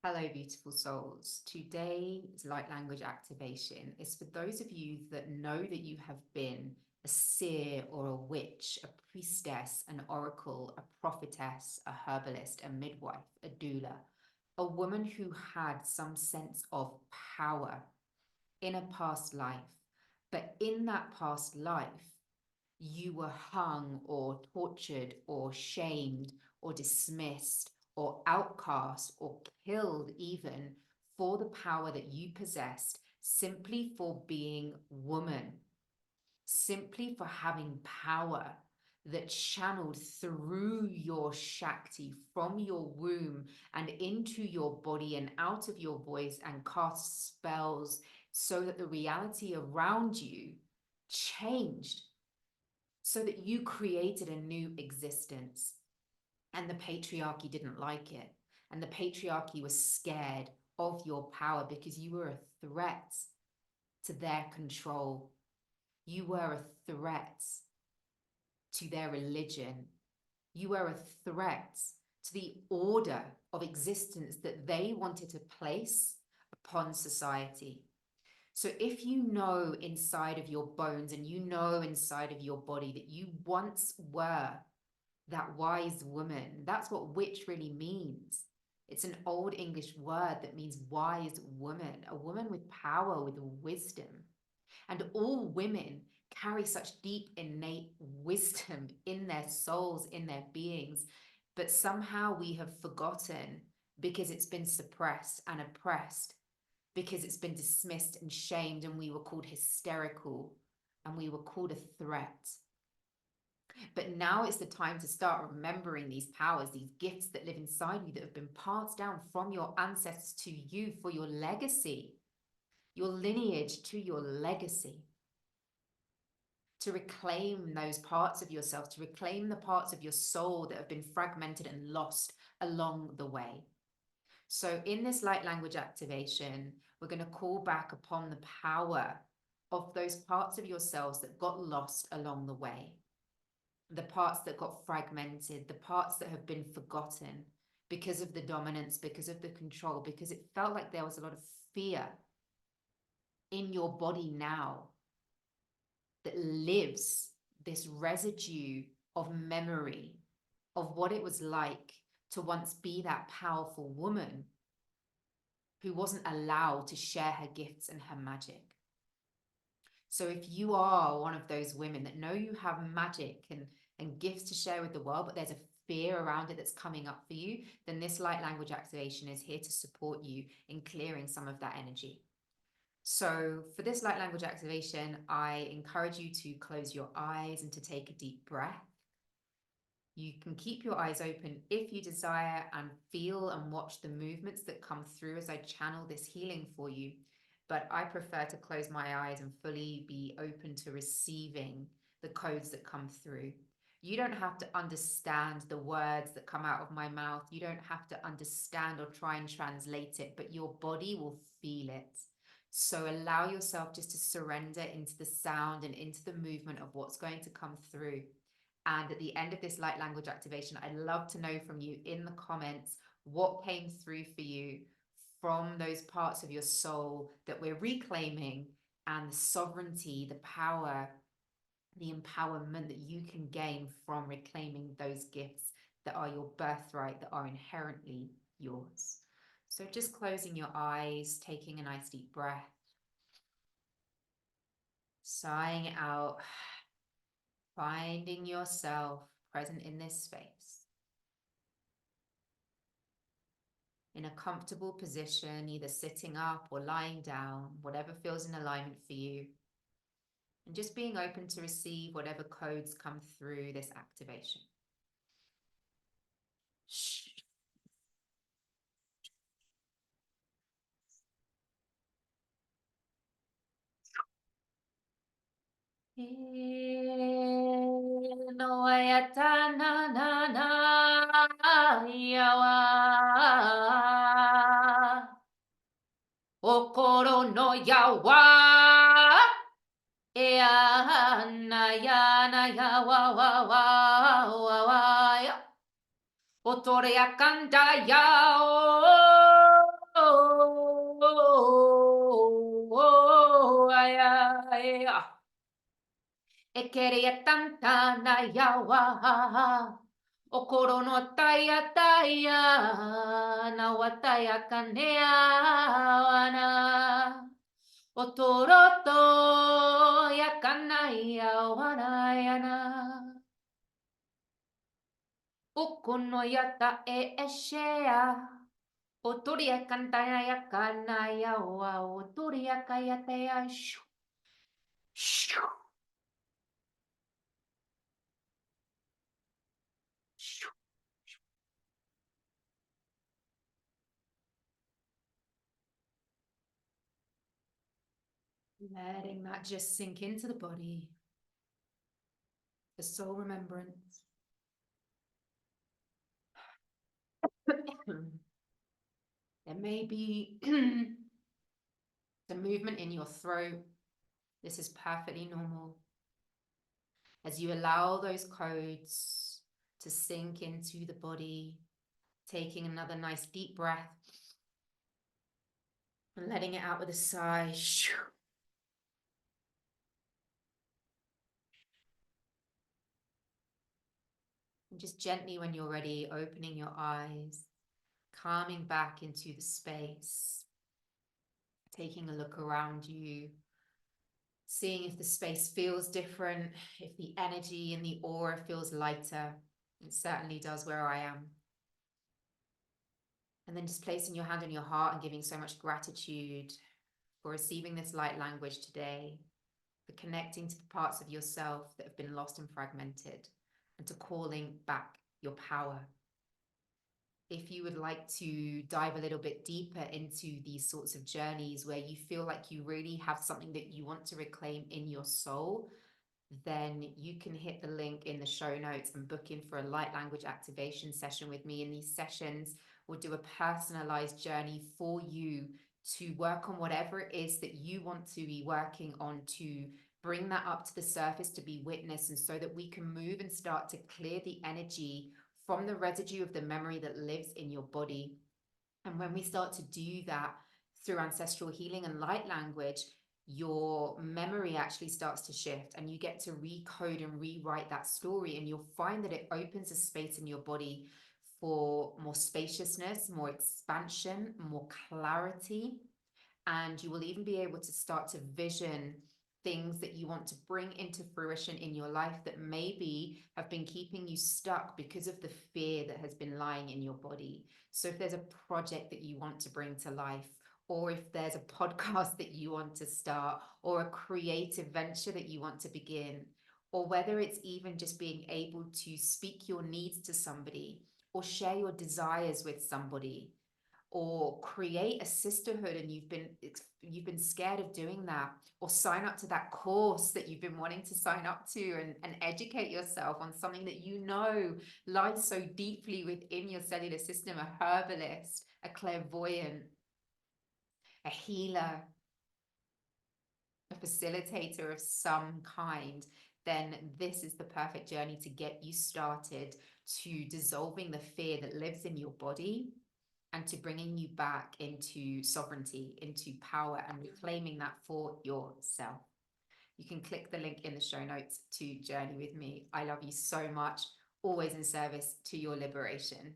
Hello, beautiful souls. Today's light language activation is for those of you that know that you have been a seer or a witch, a priestess, an oracle, a prophetess, a herbalist, a midwife, a doula, a woman who had some sense of power in a past life. But in that past life, you were hung or tortured or shamed or dismissed or outcast or killed even for the power that you possessed, simply for being woman, simply for having power that channeled through your Shakti from your womb and into your body and out of your voice and cast spells so that the reality around you changed, so that you created a new existence. And the patriarchy didn't like it. And the patriarchy was scared of your power because you were a threat to their control. You were a threat to their religion. You were a threat to the order of existence that they wanted to place upon society. So if you know inside of your bones and you know inside of your body that you once were that wise woman, that's what witch really means. It's an old English word that means wise woman, a woman with power, with wisdom. And all women carry such deep innate wisdom in their souls, in their beings, but somehow we have forgotten because it's been suppressed and oppressed, because it's been dismissed and shamed, and we were called hysterical and we were called a threat. But now it's the time to start remembering these powers, these gifts that live inside you that have been passed down from your ancestors to you for your legacy, your lineage to your legacy. To reclaim those parts of yourself, to reclaim the parts of your soul that have been fragmented and lost along the way. So in this light language activation, we're going to call back upon the power of those parts of yourselves that got lost along the way, the parts that got fragmented, the parts that have been forgotten because of the dominance, because of the control, because it felt like there was a lot of fear in your body now that lives this residue of memory of what it was like to once be that powerful woman who wasn't allowed to share her gifts and her magic. So if you are one of those women that know you have magic and gifts to share with the world, but there's a fear around it that's coming up for you, then this light language activation is here to support you in clearing some of that energy. So for this light language activation, I encourage you to close your eyes and to take a deep breath. You can keep your eyes open if you desire and feel and watch the movements that come through as I channel this healing for you. But I prefer to close my eyes and fully be open to receiving the codes that come through. You don't have to understand the words that come out of my mouth. You don't have to understand or try and translate it, but your body will feel it. So allow yourself just to surrender into the sound and into the movement of what's going to come through. And at the end of this light language activation, I'd love to know from you in the comments what came through for you from those parts of your soul that we're reclaiming, and the sovereignty, the power, the empowerment that you can gain from reclaiming those gifts that are your birthright, that are inherently yours. So just closing your eyes, taking a nice deep breath, sighing out, finding yourself present in this space, in a comfortable position, either sitting up or lying down, whatever feels in alignment for you, and just being open to receive whatever codes come through this activation. Shh. No ayatana na na yawa. Okoro no yawa. Ea na ya na ya wa wa wa wa ya. Otore akanda ya. ay, ay, e quería tanta na yawa o korono taya taya na wataya kanea wana o toroto ya kanaya wana yana ukono yata e eshea o turia kantaya ya kanaya wa o turia kayate ya shu shu shu. Letting that just sink into the body, the soul remembrance. There may be the movement in your throat. This is perfectly normal. As you allow those codes to sink into the body, taking another nice deep breath and letting it out with a sigh. And just gently, when you're ready, opening your eyes, calming back into the space, taking a look around you, seeing if the space feels different, if the energy and the aura feels lighter. It certainly does where I am. And then just placing your hand on your heart and giving so much gratitude for receiving this light language today, for connecting to the parts of yourself that have been lost and fragmented, and to calling back your power. If you would like to dive a little bit deeper into these sorts of journeys where you feel like you really have something that you want to reclaim in your soul, then you can hit the link in the show notes and book in for a light language activation session with me. In these sessions, we'll do a personalized journey for you to work on whatever it is that you want to be working on, to bring that up to the surface, to be witnessed, and so that we can move and start to clear the energy from the residue of the memory that lives in your body. And when we start to do that through ancestral healing and light language, your memory actually starts to shift and you get to recode and rewrite that story, and you'll find that it opens a space in your body for more spaciousness, more expansion, more clarity, and you will even be able to start to vision things that you want to bring into fruition in your life that maybe have been keeping you stuck because of the fear that has been lying in your body. So if there's a project that you want to bring to life, or if there's a podcast that you want to start, or a creative venture that you want to begin, or whether it's even just being able to speak your needs to somebody, or share your desires with somebody, or create a sisterhood and you've been scared of doing that, or sign up to that course that you've been wanting to sign up to, and educate yourself on something that you know lies so deeply within your cellular system, a herbalist, a clairvoyant, a healer, a facilitator of some kind, then this is the perfect journey to get you started to dissolving the fear that lives in your body and to bringing you back into sovereignty, into power, and reclaiming that for yourself. You can click the link in the show notes to journey with me. I love you so much, always in service to your liberation.